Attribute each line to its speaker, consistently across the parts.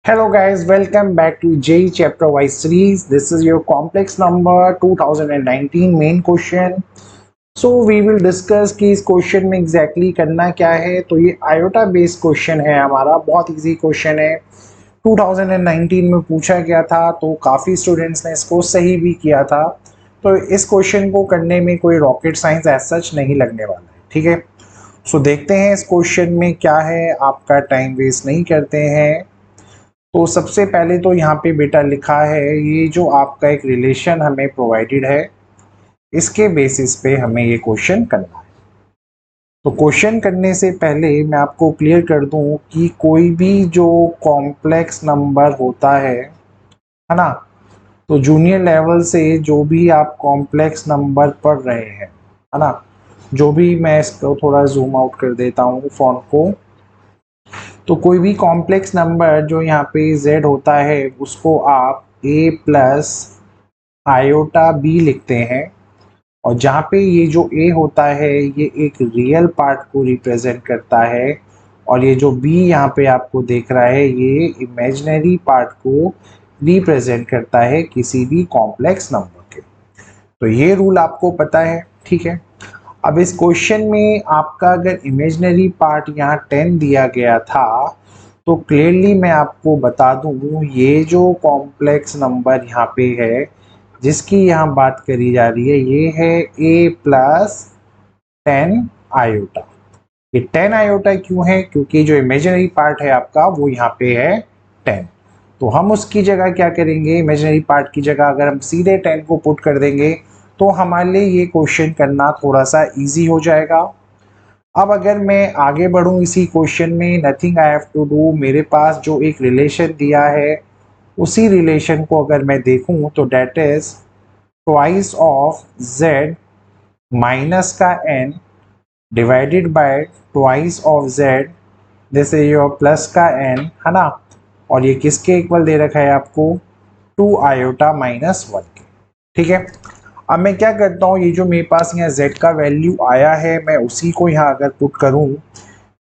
Speaker 1: Hello guys, welcome back to JEE Chapter Wise series. This is your complex number 2019 main question. So we will discuss कि इस question में exactly करना क्या है। तो ये आयोटा बेस्ड क्वेश्चन है हमारा, बहुत इजी क्वेश्चन है। 2019 में पूछा गया था तो काफ़ी स्टूडेंट्स ने इसको सही भी किया था। तो इस क्वेश्चन को करने में कोई रॉकेट साइंस एज सच नहीं लगने वाला है, ठीक है। सो देखते हैं इस क्वेश्चन में क्या है, आपका टाइम वेस्ट नहीं करते हैं। तो सबसे पहले तो यहाँ पे बेटा लिखा है, ये जो आपका एक रिलेशन हमें प्रोवाइडेड है, इसके बेसिस पे हमें ये क्वेश्चन करना है। तो क्वेश्चन करने से पहले मैं आपको क्लियर कर दूं कि कोई भी जो कॉम्प्लेक्स नंबर होता है ना, तो जूनियर लेवल से जो भी आप कॉम्प्लेक्स नंबर पढ़ रहे हैं, है ना, जो भी, मैं इसको थोड़ा जूम आउट कर देता हूँ फॉन्ट को। तो कोई भी कॉम्प्लेक्स नंबर जो यहाँ पे z होता है उसको आप a प्लस आयोटा b लिखते हैं। और जहाँ पे ये जो a होता है ये एक रियल पार्ट को रिप्रेजेंट करता है, और ये जो b यहाँ पे आपको देख रहा है ये इमेजिनरी पार्ट को रिप्रेजेंट करता है किसी भी कॉम्प्लेक्स नंबर के। तो ये रूल आपको पता है, ठीक है। अब इस क्वेश्चन में आपका अगर इमेजिनरी पार्ट यहाँ 10 दिया गया था, तो क्लियरली मैं आपको बता दूँ ये जो कॉम्प्लेक्स नंबर यहाँ पे है जिसकी यहाँ बात करी जा रही है ये है a प्लस 10 आयोटा। ये 10 आयोटा क्यों है? क्योंकि जो इमेजिनरी पार्ट है आपका वो यहाँ पे है 10। तो हम उसकी जगह क्या करेंगे, इमेजिनरी पार्ट की जगह अगर हम सीधे 10 को पुट कर देंगे तो हमारे लिए ये क्वेश्चन करना थोड़ा सा इजी हो जाएगा। अब अगर मैं आगे बढ़ूं इसी क्वेश्चन में, nothing I have to do, मेरे पास जो एक रिलेशन दिया है उसी रिलेशन को अगर मैं देखूं तो that is twice of z minus का n divided by twice of z, जैसे योर प्लस का n, है ना। और ये किसके इक्वल दे रखा है आपको, 2 आयोटा माइनस 1 के, ठीक है। अब मैं क्या करता हूँ, ये जो मेरे पास यहाँ z का वैल्यू आया है मैं उसी को यहाँ अगर पुट करूँ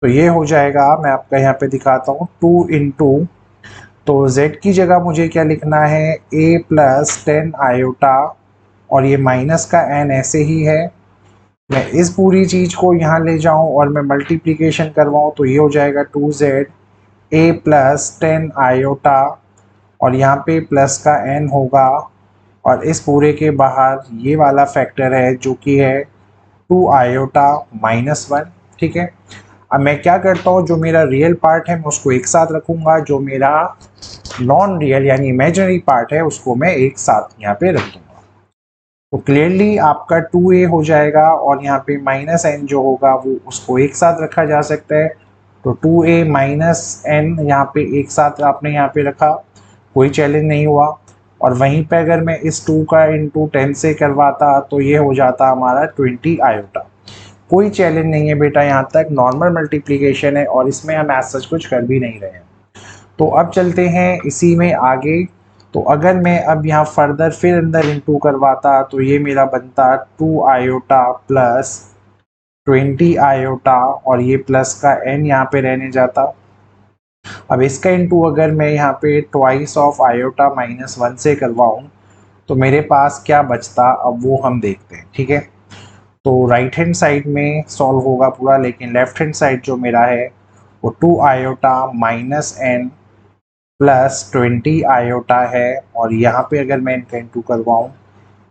Speaker 1: तो ये हो जाएगा, मैं आपका यहाँ पे दिखाता हूँ 2 इंटू, तो z की जगह मुझे क्या लिखना है a प्लस 10 आयोटा, और ये माइनस का n ऐसे ही है। मैं इस पूरी चीज़ को यहाँ ले जाऊँ और मैं मल्टीप्लिकेशन करवाऊँ तो ये हो जाएगा 2z a प्लस 10 आयोटा, और यहाँ पे प्लस का n होगा, और इस पूरे के बाहर ये वाला फैक्टर है जो कि है 2 आयोटा माइनस 1, ठीक है। अब मैं क्या करता हूँ, जो मेरा रियल पार्ट है मैं उसको एक साथ रखूँगा, जो मेरा नॉन रियल यानी इमेजिनरी पार्ट है उसको मैं एक साथ यहाँ पे रख दूँगा। तो क्लियरली आपका 2a हो जाएगा, और यहाँ पे माइनस n जो होगा वो उसको एक साथ रखा जा सकता है। तो 2a माइनस n यहाँ पे एक साथ आपने यहाँ पे रखा, कोई चैलेंज नहीं हुआ। और वहीं पे अगर मैं इस 2 का इंटू 10 से करवाता तो ये हो जाता हमारा 20 आयोटा। कोई चैलेंज नहीं है बेटा, यहाँ तक नॉर्मल मल्टीप्लिकेशन है और इसमें हम ऐसा कुछ कर भी नहीं रहे हैं। तो अब चलते हैं इसी में आगे। तो अगर मैं अब यहाँ फर्दर फिर अंदर इंटू करवाता तो ये मेरा बनता 2 आयोटा प्लस 20 आयोटा, और ये प्लस का n यहाँ पे रहने जाता। अब इसका इंटू अगर मैं यहाँ पे ट्वाइस ऑफ आयोटा माइनस 1 से करवाऊँ तो मेरे पास क्या बचता, अब वो हम देखते हैं, ठीक है। तो राइट हैंड साइड में सॉल्व होगा पूरा, लेकिन लेफ्ट हैंड साइड जो मेरा है वो 2 iota minus n plus 20 iota है, और यहाँ पे अगर मैं इनका इंटू करवाऊँ,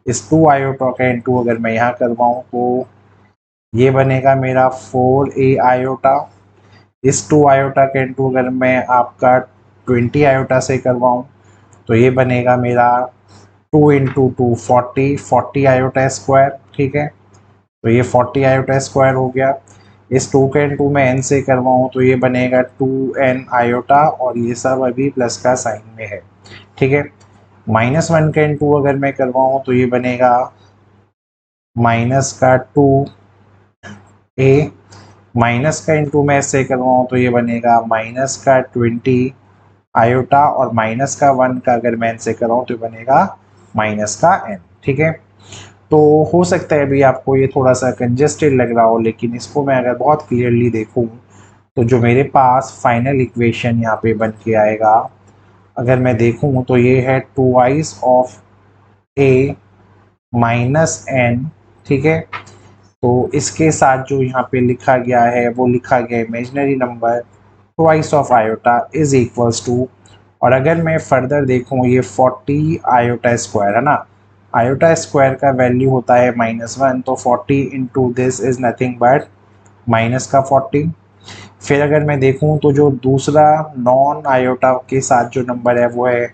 Speaker 1: इस 2 आयोटा का इंटू अगर मैं यहाँ करवाऊँ तो ये बनेगा मेरा 4a आयोटा। इस 2 आयोटा का इंटू अगर मैं आपका 20 आयोटा से करवाऊँ तो ये बनेगा मेरा 2 इंटू 2 40 आयोटा स्क्वायर, ठीक है। तो ये 40 आयोटा स्क्वायर हो गया। इस 2 का इंटू मैं n से करवाऊँ तो ये बनेगा 2n आयोटा, और ये सब अभी प्लस का साइन में है, ठीक है। माइनस 1 का इंटू अगर मैं करवाऊँ तो ये बनेगा माइनस का 2a, माइनस का इंटू मैं इससे करवाऊँ तो ये बनेगा माइनस का 20 आयोटा, और माइनस का 1 का अगर मैं इनसे कराऊँ तो बनेगा माइनस का n, ठीक है। तो हो सकता है अभी आपको ये थोड़ा सा कंजेस्टेड लग रहा हो, लेकिन इसको मैं अगर बहुत क्लियरली देखूँ तो जो मेरे पास फाइनल इक्वेशन यहाँ पे बन के आएगा अगर मैं देखूं तो ये है twice of a minus n, ठीक है। तो इसके साथ जो यहाँ पे लिखा गया है वो लिखा गया imaginary number twice of iota is equals to, और अगर मैं फर्दर देखूँ ये 40 आयोटा स्क्वायर है ना, आयोटा स्क्वायर का वैल्यू होता है -1, तो 40 into this is nothing but minus का 40। फिर अगर मैं देखूँ तो जो दूसरा नॉन आयोटा के साथ जो नंबर है वो है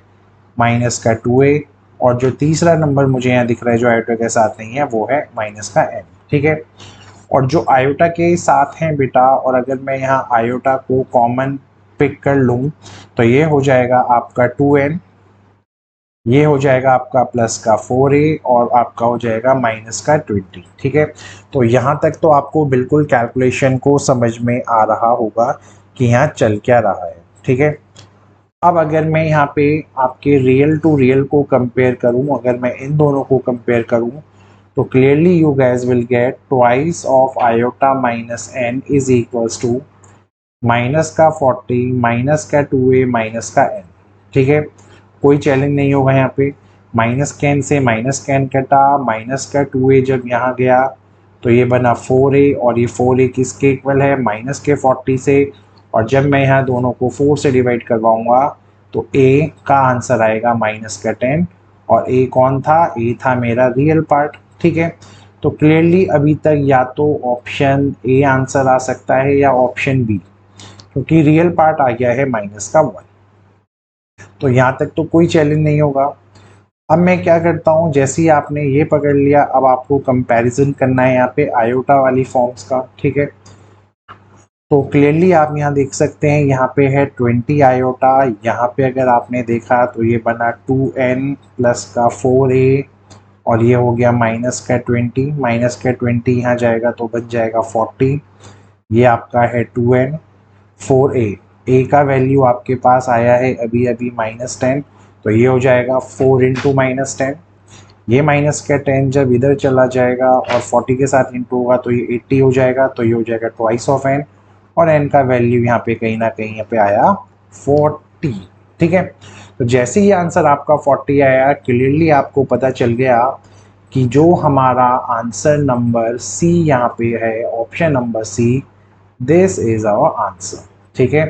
Speaker 1: माइनस का 2a, और जो तीसरा नंबर मुझे यहाँ दिख रहा है जो आयोटा के साथ नहीं है वो है माइनस का n, ठीक है। और जो आयोटा के साथ हैं बेटा, और अगर मैं यहाँ आयोटा को कॉमन पिक कर लूँ तो ये हो जाएगा आपका 2n, ये हो जाएगा आपका प्लस का 4a, और आपका हो जाएगा माइनस का 20, ठीक है। तो यहाँ तक तो आपको बिल्कुल कैलकुलेशन को समझ में आ रहा होगा कि यहाँ चल क्या रहा है, ठीक है। अब अगर मैं यहाँ पे आपके रियल टू रियल को कंपेयर करूँ, अगर मैं इन दोनों को कंपेयर करूँ तो clearly you guys will get twice of iota minus n is equals to minus का 40 माइनस का 2a माइनस का n, ठीक है। कोई चैलेंज नहीं होगा यहाँ पे। माइनस का n से माइनस का n कटा, माइनस का 2a जब यहाँ गया तो ये बना 4a, और ये 4a किसके इक्वल है माइनस के 40 से, और जब मैं यहाँ दोनों को 4 से डिवाइड करवाऊंगा तो a का आंसर आएगा माइनस का 10, और a कौन था, a था मेरा रियल पार्ट, ठीक है। तो क्लियरली अभी तक या तो ऑप्शन ए आंसर आ सकता है या ऑप्शन बी, क्योंकि रियल पार्ट आ गया है माइनस का 1। तो यहाँ तक तो कोई चैलेंज नहीं होगा। अब मैं क्या करता हूँ, जैसे ही आपने ये पकड़ लिया, अब आपको कंपैरिजन करना है यहाँ पे आयोटा वाली फॉर्म्स का, ठीक है। तो क्लियरली आप यहाँ देख सकते हैं, यहाँ पे है 20 आयोटा, यहाँ पे अगर आपने देखा तो ये बना 2n प्लस का 4a, और ये हो गया माइनस का 20, माइनस का 20 यहाँ जाएगा तो बच जाएगा 40, ये आपका है 2n 4a, a का वैल्यू आपके पास आया है अभी अभी -10, तो ये हो जाएगा 4 इंटू -10, ये माइनस का 10 जब इधर चला जाएगा और 40 के साथ इंटू होगा तो ये 80 हो जाएगा, तो ये हो जाएगा ट्वाइस ऑफ n, और n का वैल्यू यहाँ पे कहीं ना कहीं यहाँ पे आया 40, ठीक है। तो जैसे ही आंसर आपका 40 आया, क्लियरली आपको पता चल गया कि जो हमारा आंसर नंबर सी यहाँ पे है, option number C, this is our answer, ठीक है।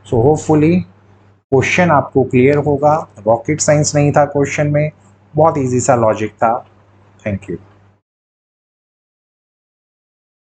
Speaker 1: सो होपफुली क्वेश्चन आपको क्लियर होगा। रॉकेट साइंस नहीं था क्वेश्चन में, बहुत इजी सा लॉजिक था। Thank you.